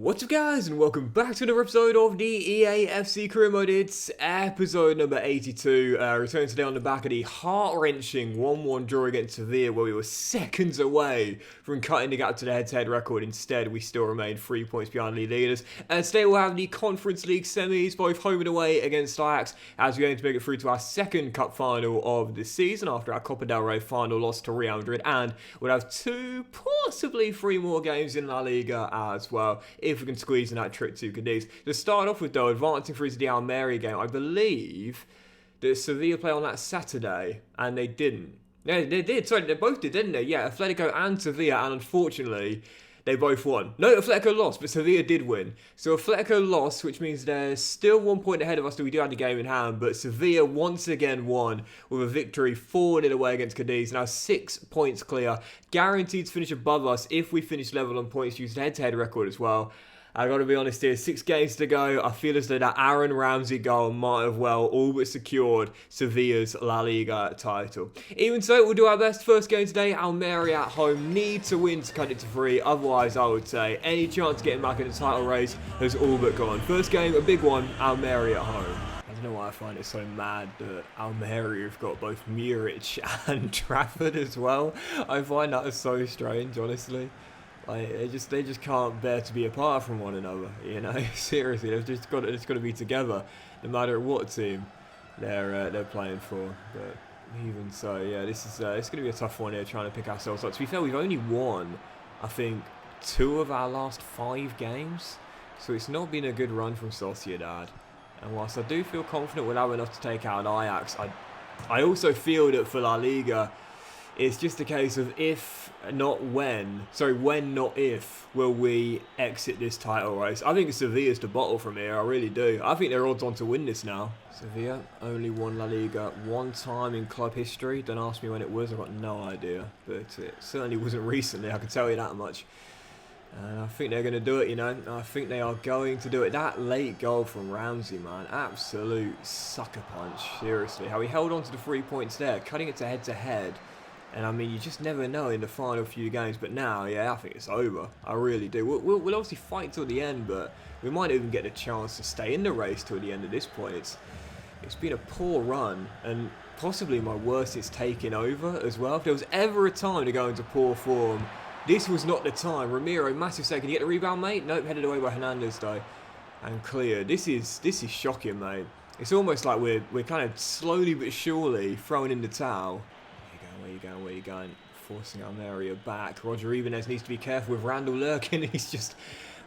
What's up guys, and welcome back to another episode of the EA FC Career Mode. It's episode number 82, returning today on the back of the heart-wrenching 1-1 draw against Sevilla, where we were seconds away from cutting the gap to the head-to-head record. Instead, we still remain 3 points behind the leaders. And today we'll have the Conference League semis, both home and away against Ajax, as we aim to make it through to our second cup final of the season after our Copa del Rey final loss to Real Madrid. And we'll have 2, possibly 3 more games in La Liga as well, if we can squeeze in that trip to Cadiz. To start off with though, advancing through to the Almeria game, I believe that Sevilla play on that Saturday, and they didn't. Yeah, they did. Sorry, they both did, didn't they? Yeah, Atletico and Sevilla, and unfortunately, they both won. No, Atletico lost, but Sevilla did win. So Atletico lost, which means they're still 1 point ahead of us, so we do have the game in hand. But Sevilla once again won with a victory 4-0 away against Cadiz. Now 6 points clear, guaranteed to finish above us if we finish level on points used head-to-head record as well. I gotta be honest here, 6 games to go. I feel as though that Aaron Ramsey goal might have well all but secured Sevilla's La Liga title. Even so, we'll do our best. First game today, Almeria at home. Need to win to cut it to 3. Otherwise, I would say any chance of getting back in the title race has all but gone. First game, a big one, Almeria at home. I don't know why I find it so mad that Almeria have got both Muric and Trafford as well. I find that so strange, honestly. Like, they just can't bear to be apart from one another, you know. Seriously, they've just got to be together, no matter what team they're playing for. But even so, yeah, this is it's going to be a tough one here, trying to pick ourselves up. To be fair, we've only won, I think, 2 of our last 5 games, so it's not been a good run from Sociedad. And whilst I do feel confident we'll have enough to take out Ajax, I also feel that for La Liga, it's just a case of if, not when. Sorry, when, not if, will we exit this title race. I think Sevilla's the bottle from here, I really do. I think they're odds on to win this now. Sevilla only won La Liga 1 time in club history. Don't ask me when it was, I've got no idea. But it certainly wasn't recently, I can tell you that much. And I think they're going to do it, you know. I think they are going to do it. That late goal from Ramsey, man. Absolute sucker punch, seriously. How he held on to the 3 points there, cutting it to head-to-head. And I mean, you just never know in the final few games. But now, yeah, I think it's over. I really do. We'll obviously fight till the end, but we might even get a chance to stay in the race till the end at this point. It's been a poor run, and possibly my worst it's taken over as well. If there was ever a time to go into poor form, this was not the time. Ramiro, massive save. Can you get the rebound, mate? Nope, headed away by Hernandez, though. And cleared. This is shocking, mate. It's almost like we're kind of slowly but surely throwing in the towel. Where you going? Forcing Almeria back. Roger Ibanez needs to be careful with Randall Lurkin. He's just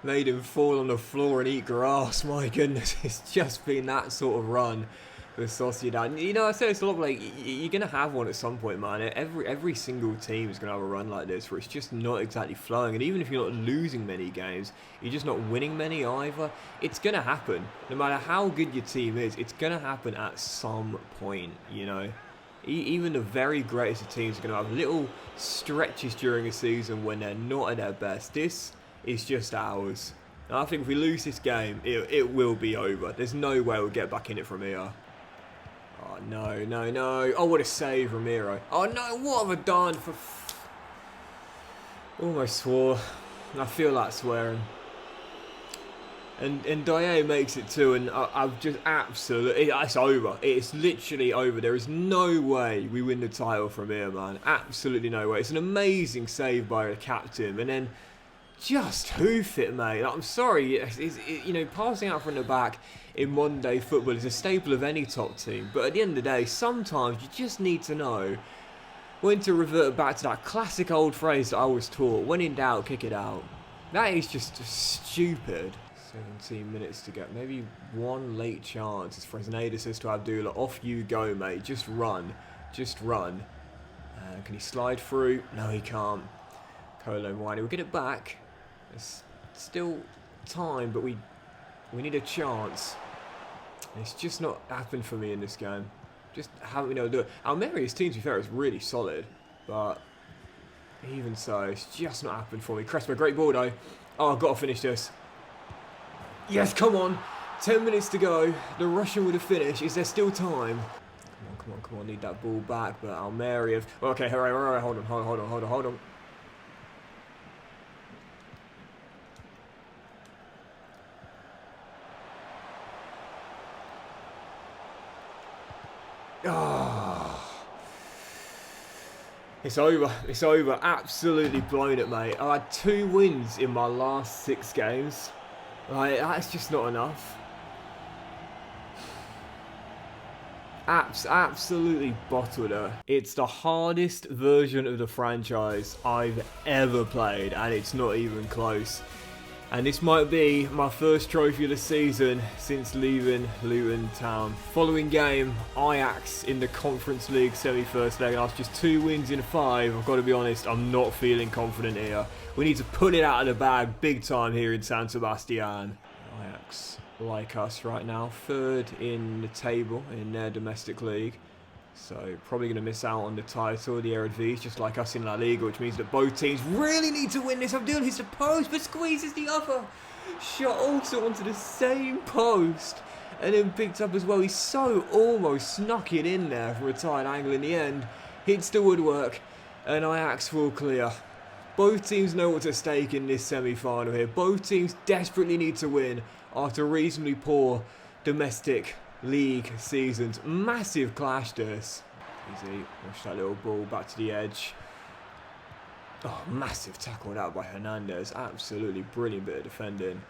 made him fall on the floor and eat grass. My goodness, it's just been that sort of run with Sociedad. You know, I say it's a lot like you're going to have one at some point, man. Every single team is going to have a run like this where it's just not exactly flowing. And even if you're not losing many games, you're just not winning many either. It's going to happen. No matter how good your team is, it's going to happen at some point, you know. Even the very greatest of teams are going to have little stretches during a season when they're not at their best. This is just ours. And I think if we lose this game, it will be over. There's no way we'll get back in it from here. Oh, no. Oh, what a save, Ramiro. Oh, no, what have I done? Almost swore. I feel like swearing. And Dye makes it too, and I've just absolutely... It's over. It's literally over. There is no way we win the title from here, man. Absolutely no way. It's an amazing save by the captain, and then just hoof it, mate. I'm sorry, you know, passing out from the back in modern day football is a staple of any top team, but at the end of the day, sometimes you just need to know when to revert back to that classic old phrase that I was taught: when in doubt, kick it out. That is just stupid. 17 minutes to go. Maybe one late chance. It's Fresneda says to Abdullah, off you go, mate. Just run. Can he slide through? No, he can't. Colo Mwani. We'll get it back. There's still time, but we need a chance. It's just not happened for me in this game. Just haven't been able to do it. Almeria's team, to be fair, is really solid, but even so, it's just not happened for me. Crespo, great ball though. Oh, I've got to finish this. Yes, come on. 10 minutes to go. The Russian would have finished. Is there still time? Come on. Need that ball back. But Almeria... Okay, hooray. Hold on. Oh. It's over. It's over. Absolutely blown it, mate. I had 2 wins in my last 6 games. Like, that's just not enough. Absolutely bottled her. It's the hardest version of the franchise I've ever played, and it's not even close. And this might be my first trophy of the season since leaving Luton Town. Following game, Ajax in the Conference League semi-first leg, and after just 2 wins in 5, I've got to be honest, I'm not feeling confident here. We need to put it out of the bag big time here in San Sebastian. Ajax, like us right now, 3rd in the table in their domestic league. So probably going to miss out on the title, the Eredivisie, just like us in La Liga, which means that both teams really need to win this. Abdul hits the post, but squeezes the other. Shot also onto the same post, and then picked up as well. He so almost snuck it in there for a tight angle in the end. Hits the woodwork, and Ajax will clear. Both teams know what's at stake in this semi-final here. Both teams desperately need to win after reasonably poor domestic league seasons. Massive clash this. Easy. Push that little ball back to the edge. Oh, massive tackle out by Hernandez. Absolutely brilliant bit of defending.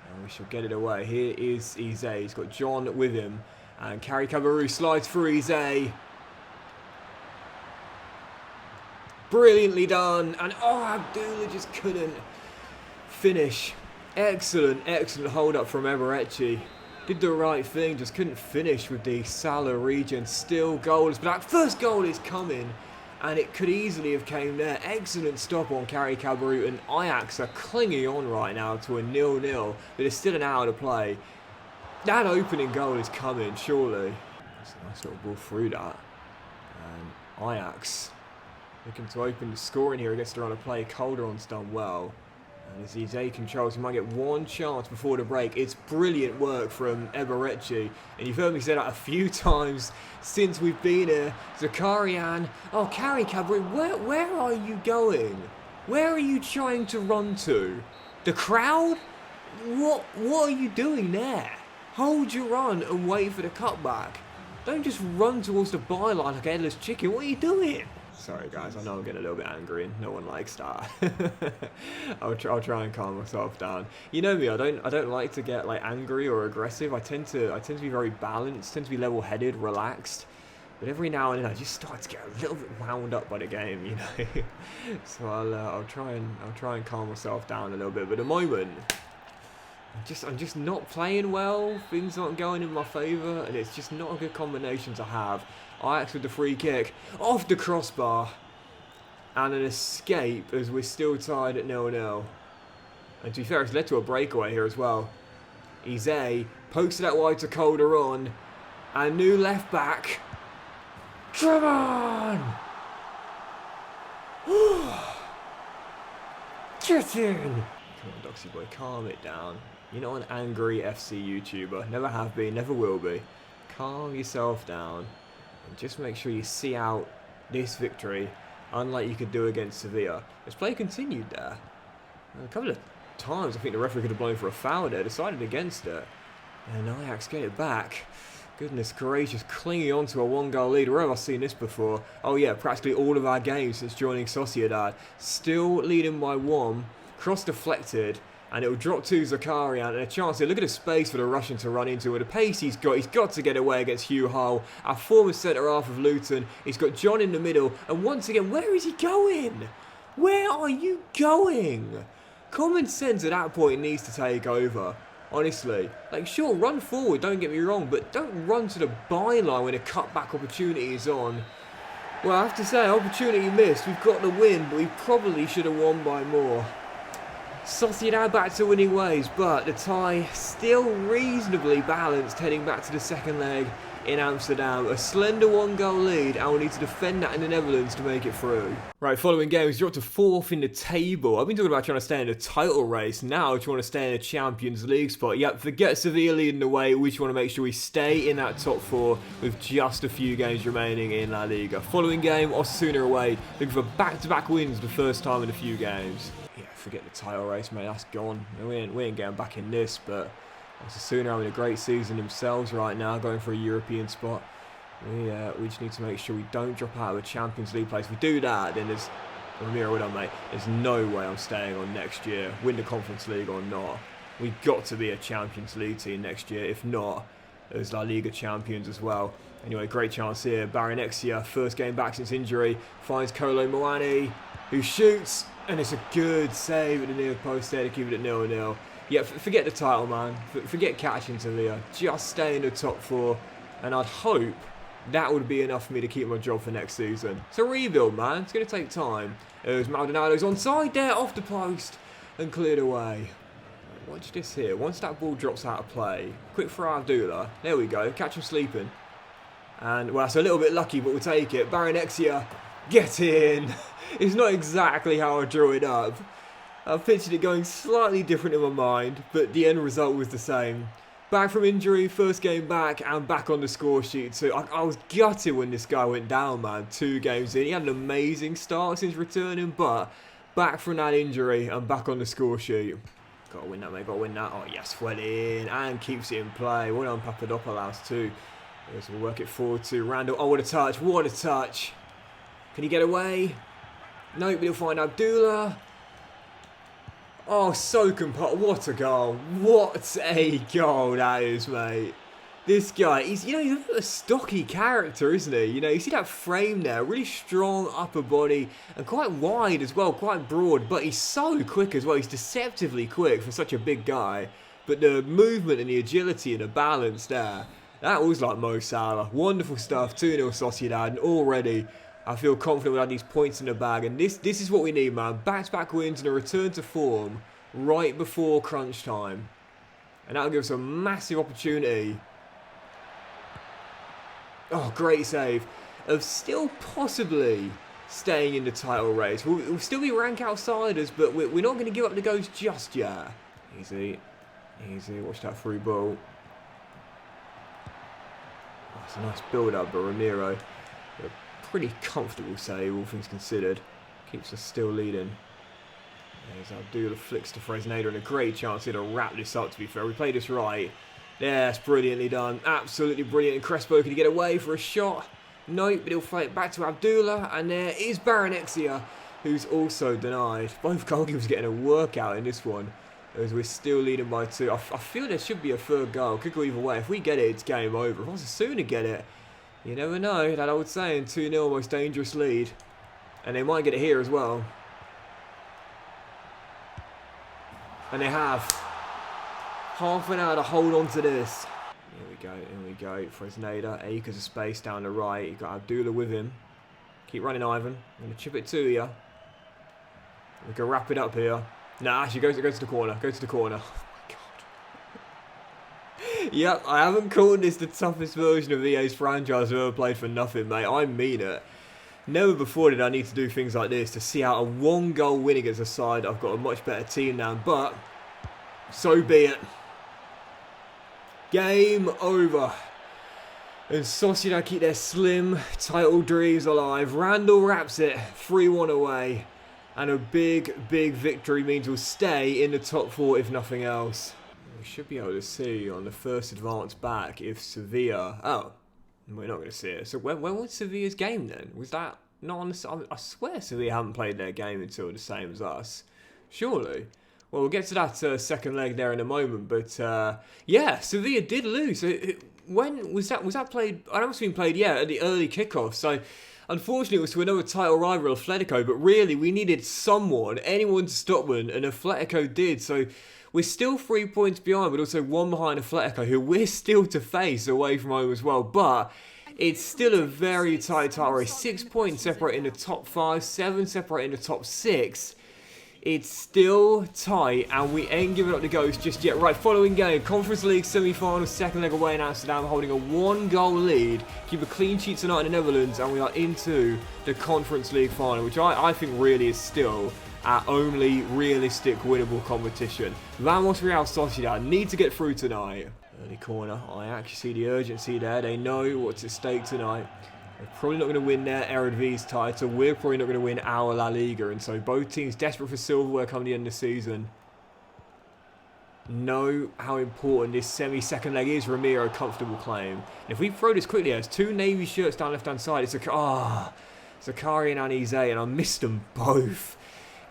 And we shall get it away. Here is Eze. He's got John with him. And Kari Kabaru slides through Eze. Brilliantly done. And oh, Abdullah just couldn't finish. Excellent hold up from Eberechi. Did the right thing, just couldn't finish with the Salah region. Still goals, but that first goal is coming, and it could easily have came there. Excellent stop on Kari Kabaru, and Ajax are clinging on right now to a 0-0, but there's still an hour to play. That opening goal is coming, surely. That's a nice little ball through that. And Ajax looking to open the scoring here against the run of play. Calderon's done well. And as Eze controls, he might get one chance before the break. It's brilliant work from Eberechi. And you've heard me say that a few times since we've been here. Zakarian. Oh, Kari Kabaru, where are you going? Where are you trying to run to? The crowd? What are you doing there? Hold your run and wait for the cutback. Don't just run towards the byline like a headless chicken. What are you doing? Sorry guys, I know I'm getting a little bit angry and no one likes that. I'll try and calm myself down. You know me, I don't like to get like angry or aggressive. I tend to be very balanced, tend to be level-headed, relaxed. But every now and then I just start to get a little bit wound up by the game, you know. So I'll try and calm myself down a little bit. But at the moment, I'm just not playing well. Things aren't going in my favour, and it's just not a good combination to have. Ajax with the free kick off the crossbar, and an escape as we're still tied at 0-0. And to be fair, it's led to a breakaway here as well. Eze pokes it out wide to Calderon, and new left back. Come on! Get in! Come on, Doxy boy, calm it down. You're not an angry FC YouTuber. Never have been, never will be. Calm yourself down. And just make sure you see out this victory, unlike you could do against Sevilla. As play continued there. A couple of times I think the referee could have blown for a foul there, decided against it. And Ajax get it back. Goodness gracious, clinging on to a 1-goal lead. Where have I seen this before? Oh yeah, practically all of our games since joining Sociedad. Still leading by 1, cross deflected. And it will drop to Zakarian, and a chance here. Look at the space for the Russian to run into. With the pace he's got to get away against Hugh Hull, our former centre-half of Luton. He's got John in the middle, and once again, where is he going? Where are you going? Common sense at that point needs to take over. Honestly, like sure, run forward, don't get me wrong, but don't run to the byline when a cutback opportunity is on. Well, I have to say, opportunity missed. We've got the win, but we probably should have won by more. Sociedad back to winning ways, but the tie still reasonably balanced heading back to the second leg in Amsterdam. A slender 1-goal lead, and we'll need to defend that in the Netherlands to make it through. Right, following games, dropped to 4th in the table. I've been talking about trying to stay in the title race. Now, if you want to stay in the Champions League spot, yep, forget Sevilla leading the way. We just want to make sure we stay in that top 4 with just a few games remaining in La Liga. Following game, Osasuna away, looking for back-to-back wins the first time in a few games. Forget the title race, mate. That's gone. We ain't getting back in this, but Osasuna having a great season themselves right now, going for a European spot. We just need to make sure we don't drop out of a Champions League place. If we do that, then there's... Ramiro, well done, mate. There's no way I'm staying on next year, win the Conference League or not. We've got to be a Champions League team next year. If not, there's La Liga champions as well. Anyway, great chance here. Baranexia, first game back since injury, finds Kolo Muani, who shoots, and it's a good save at the near post there to keep it at 0-0. Yeah, forget the title, man. Forget catching Sevilla. Just stay in the top 4, and I'd hope that would be enough for me to keep my job for next season. It's a rebuild, man. It's going to take time. There's Maldonado's onside there, off the post, and cleared away. Watch this here. Once that ball drops out of play, quick for Abdullah. There we go. Catch him sleeping. And, well, that's a little bit lucky, but we'll take it. Baranexia, get in. It's not exactly how I drew it up. I pictured it going slightly different in my mind, but the end result was the same. Back from injury, first game back, and back on the score sheet. So I was gutted when this guy went down, man. 2 games in. He had an amazing start since returning, but back from that injury and back on the score sheet. Gotta win that, mate. Gotta win that. Oh, yes, well in. And keeps it in play. Well done, Papadopoulos, too. So we'll work it forward to Randall. Oh, what a touch. What a touch. Can he get away? Nope, he'll find Abdullah. Oh, so composed. What a goal. What a goal that is, mate. This guy, he's a bit of a stocky character, isn't he? You see that frame there, really strong upper body and quite wide as well, quite broad, but he's so quick as well. He's deceptively quick for such a big guy, but the movement and the agility and the balance there, that was like Mo Salah. Wonderful stuff, 2-0 Sociedad, and already I feel confident we'll have these points in the bag, and this is what we need, man. Back-to-back wins and a return to form right before crunch time. And that'll give us a massive opportunity. Oh, great save. Of still possibly staying in the title race. We'll still be rank outsiders, but we're not going to give up the ghost just yet. Easy. Easy. Watch that through ball. Oh, it's a nice build-up, but Ramiro, a pretty comfortable save, all things considered. Keeps us still leading. There's Abdullah, flicks to Fresneda, and a great chance here to wrap this up, to be fair. We played this right. Yeah, it's brilliantly done. Absolutely brilliant. And Crespo, can he get away for a shot? Nope, but he'll play it back to Abdullah. And there is Baranexia, who's also denied. Both goalkeepers getting a workout in this one, as we're still leading by 2. I feel there should be a third goal. Could go either way. If we get it, it's game over. If I was to sooner get it, you never know. That old saying, 2-0, most dangerous lead. And they might get it here as well. And they have. Half an hour to hold on to this. Here we go. Fresneda, acres of space down the right. You've got Abdullah with him. Keep running, Ivan. I'm going to chip it to you. We can wrap it up here. Nah, actually, go to the corner. Go to the corner. Oh my god. Yep, I haven't called this the toughest version of EA's franchise I've ever played for nothing, mate. I mean it. Never before did I need to do things like this to see out a 1-goal win against a side I've got a much better team now, but so be it. Game over. And Sociedad keep their slim title dreams alive. Randall wraps it 3-1 away. And a big victory means we'll stay in the top 4 if nothing else. We should be able to see on the first advance back if Sevilla... Oh, we're not going to see it. So when was Sevilla's game then? Was that not on the... I swear Sevilla haven't played their game until the same as us. Surely. Well, we'll get to that second leg there in a moment, but yeah, Sevilla did lose. When was that? Was that played? I know it's been played, yeah, at the early kickoff. So, unfortunately, it was to another title rival, Atletico. But really, we needed anyone to stop them, and Atletico did. So, we're still 3 points behind, but also 1 behind Atletico, who we're still to face away from home as well. But it's still a very tight title race. 6 points separating the top 5, 7 separating the top 6. It's still tight, and we ain't giving up the ghost just yet. Right, following game, Conference League semi-final, second leg away in Amsterdam, holding a 1-goal lead. Keep a clean sheet tonight in the Netherlands, and we are into the Conference League final, which I think really is still our only realistic winnable competition. Vamos Real Sociedad need to get through tonight. Early corner, I actually see the urgency there. They know what's at stake tonight. They're probably not going to win their Eredivisie title. We're probably not going to win our La Liga. And so both teams desperate for silverware come the end of the season. know how important this semi-second leg is. Ramiro, comfortable claim. And if we throw this quickly, there's two navy shirts down left-hand side. It's Zakari and Anize, and I missed them both.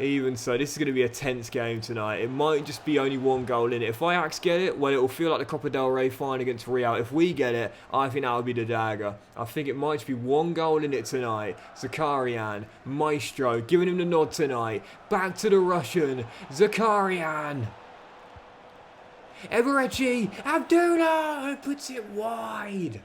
Even so, this is going to be a tense game tonight. It might just be only one goal in it. If Ajax get it, well, it will feel like the Copa del Rey final against Real. If we get it, I think that would be the dagger. I think it might just be one goal in it tonight. Zakarian, Maestro, giving him the nod tonight. Back to the Russian, Zakarian. Everechi, Abdullah, who puts it wide.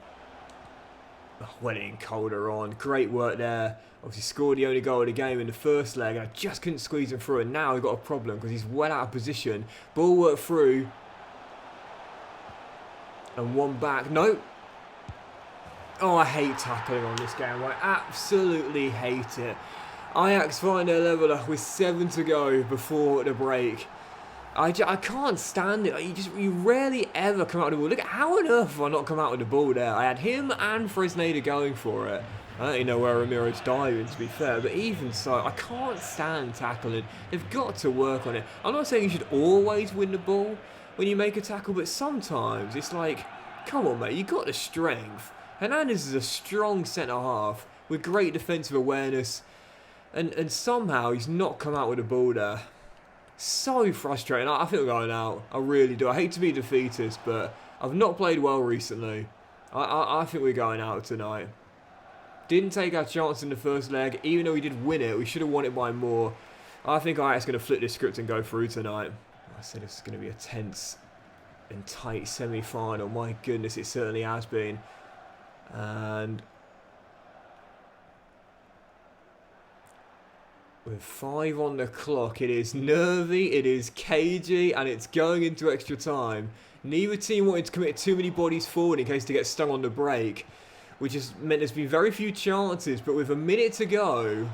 Oh, went in colder on. Great work there. Obviously scored the only goal of the game in the first leg, and I just couldn't squeeze him through, and now we've got a problem because he's well out of position. Ball work through. And one back. No. Oh, I hate tackling on this game. I absolutely hate it. Ajax find their leveller with 7 to go before the break. I can't stand it. You rarely ever come out with the ball. Look at how on earth have I not come out with the ball there? I had him and Fresneda going for it. I don't even know where Ramiro's diving, to be fair, but even so, I can't stand tackling. They've got to work on it. I'm not saying you should always win the ball when you make a tackle, but sometimes it's like, come on, mate, you got the strength. Hernandez is a strong centre-half with great defensive awareness, and somehow he's not come out with the ball there. So frustrating. I think we're going out. I really do. I hate to be defeatist, but I've not played well recently. I think we're going out tonight. Didn't take our chance in the first leg. Even though we did win it, we should have won it by more. I think Ajax going to flip this script and go through tonight. I said this is going to be a tense and tight semi-final. My goodness, it certainly has been. And with 5 on the clock, it is nervy, it is cagey, and it's going into extra time. Neither team wanted to commit too many bodies forward in case they get stung on the break, which has meant there's been very few chances, but with a minute to go,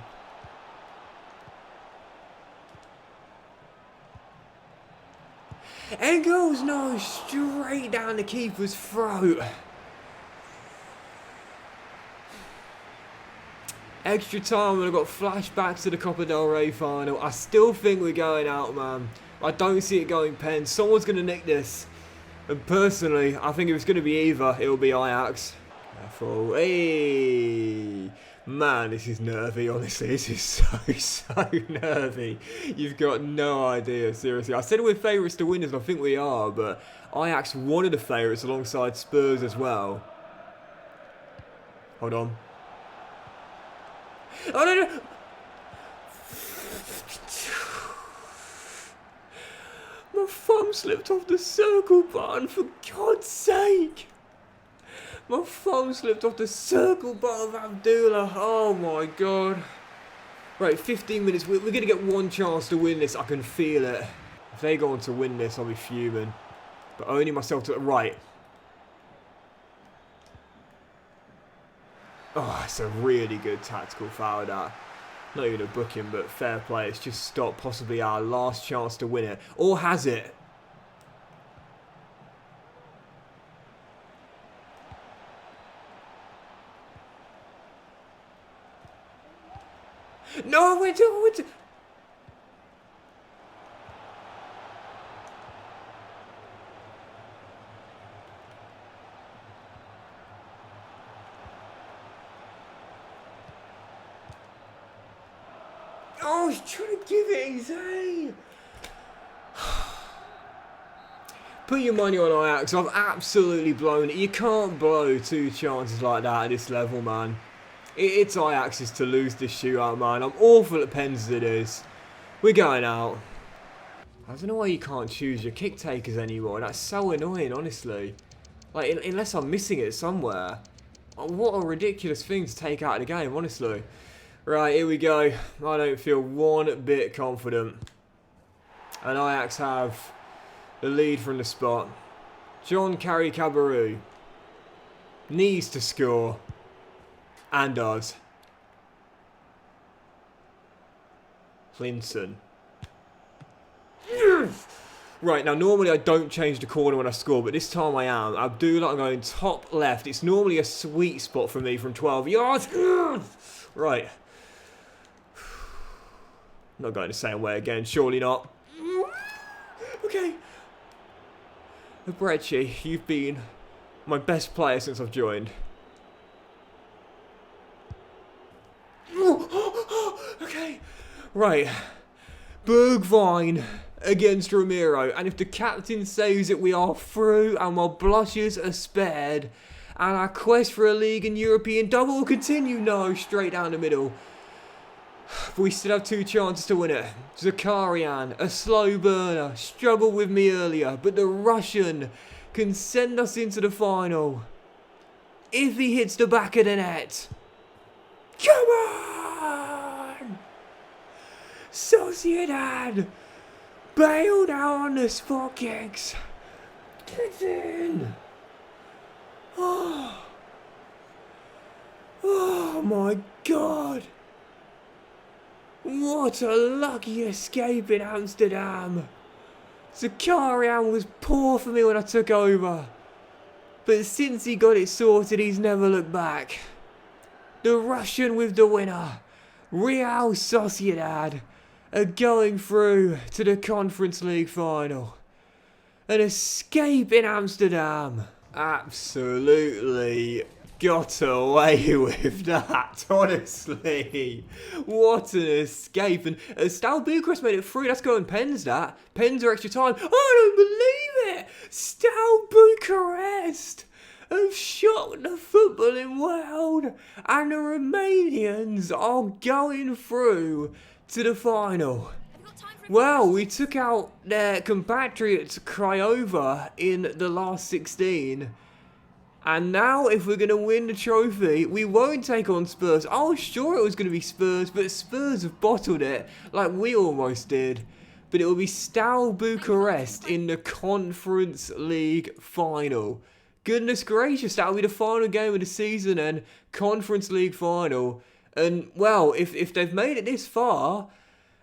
Engels, no, straight down the keeper's throat. Extra time, and I've got flashbacks to the Copa del Rey final. I still think we're going out, man. I don't see it going pen. Someone's going to nick this. And personally, I think if it's going to be either, it'll be Ajax. Careful. Hey! Man, this is nervy, honestly. This is so nervy. You've got no idea, seriously. I said we're favourites to win this, and I think we are, but Ajax one of the favourites alongside Spurs as well. Hold on. Oh, no. My thumb slipped off the circle button, for God's sake. My thumb slipped off the circle button of Abdullah. Oh, my God. Right, 15 minutes. We're going to get one chance to win this. I can feel it. If they go on to win this, I'll be fuming. But only myself to... Right. Oh, it's a really good tactical foul, that. Not even a booking, but fair play. It's just stopped possibly our last chance to win it. Or has it? No, we're to... Oh, he's trying to give it easy. Put your money on Ajax. I've absolutely blown it. You can't blow 2 chances like that at this level, man. It's Ajax's to lose this shootout, man. I'm awful at pens as it is. We're going out. I don't know why you can't choose your kick takers anymore. That's so annoying, honestly. Like, unless I'm missing it somewhere. What a ridiculous thing to take out of the game, honestly. Right, here we go. I don't feel one bit confident. And Ajax have the lead from the spot. John Carey Cabarrou needs to score. And does. Clinton. Right, now normally I don't change the corner when I score, but this time I am. Abdullah, I'm going top left. It's normally a sweet spot for me from 12 yards. Right. Not going the same way again, surely not. Okay. Brecci, you've been my best player since I've joined. Okay, right. Bergwijn against Ramiro, and if the captain says that we are through and our blushes are spared, and our quest for a league and European double will continue, no, straight down the middle. But we still have 2 chances to win it. Zakarian, a slow burner, struggled with me earlier, but the Russian can send us into the final. If he hits the back of the net. Come on! Sociedad! Bailed out on the spot kicks. Get in! Oh my God! What a lucky escape in Amsterdam. Zakarian was poor for me when I took over, but since he got it sorted, he's never looked back. The Russian with the winner. Real Sociedad are going through to the Conference League final. An escape in Amsterdam. Absolutely got away with that, honestly. What an escape. And Steaua Bucharest made it through. That's going pens, that. Pens are extra time. Oh, I don't believe it. Steaua Bucharest have shocked the footballing world. And the Romanians are going through to the final. Well, we took out their compatriots Craiova in the last 16. And now, if we're going to win the trophy, we won't take on Spurs. I was sure it was going to be Spurs, but Spurs have bottled it, like we almost did. But it will be Steaua Bucharest in the Conference League final. Goodness gracious, that will be the final game of the season and Conference League final. And, well, if they've made it this far,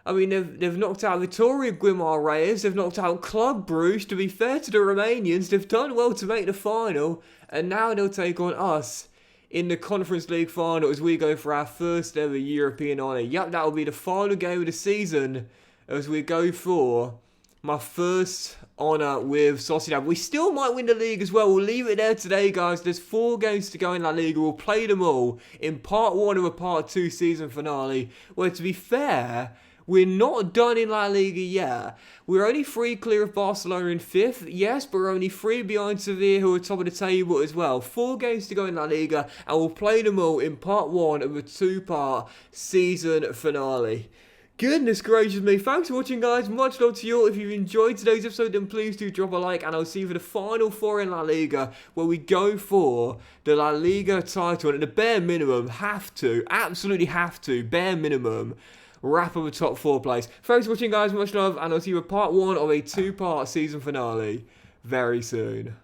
I mean, they've knocked out Vitoria Guimarães, they've knocked out Club Brugge. To be fair to the Romanians, they've done well to make the final. And now they'll take on us in the Conference League final as we go for our first ever European honour. Yep, that will be the final game of the season as we go for my first honour with Sociedad. We still might win the league as well. We'll leave it there today, guys. There's 4 games to go in La Liga. We'll play them all in part 1 of a part 2 season finale. Where, to be fair, we're not done in La Liga yet. We're only 3 clear of Barcelona in 5th, yes, but we're only 3 behind Sevilla, who are top of the table as well. 4 games to go in La Liga, and we'll play them all in part 1 of a 2-part season finale. Goodness gracious me, thanks for watching, guys. Much love to you all. If you've enjoyed today's episode, then please do drop a like, and I'll see you for the final 4 in La Liga, where we go for the La Liga title, and at the bare minimum, absolutely have to, bare minimum, wrap up the top 4 place. Thanks for watching, guys. Much love, and I'll see you with part 1 of a 2-part season finale very soon.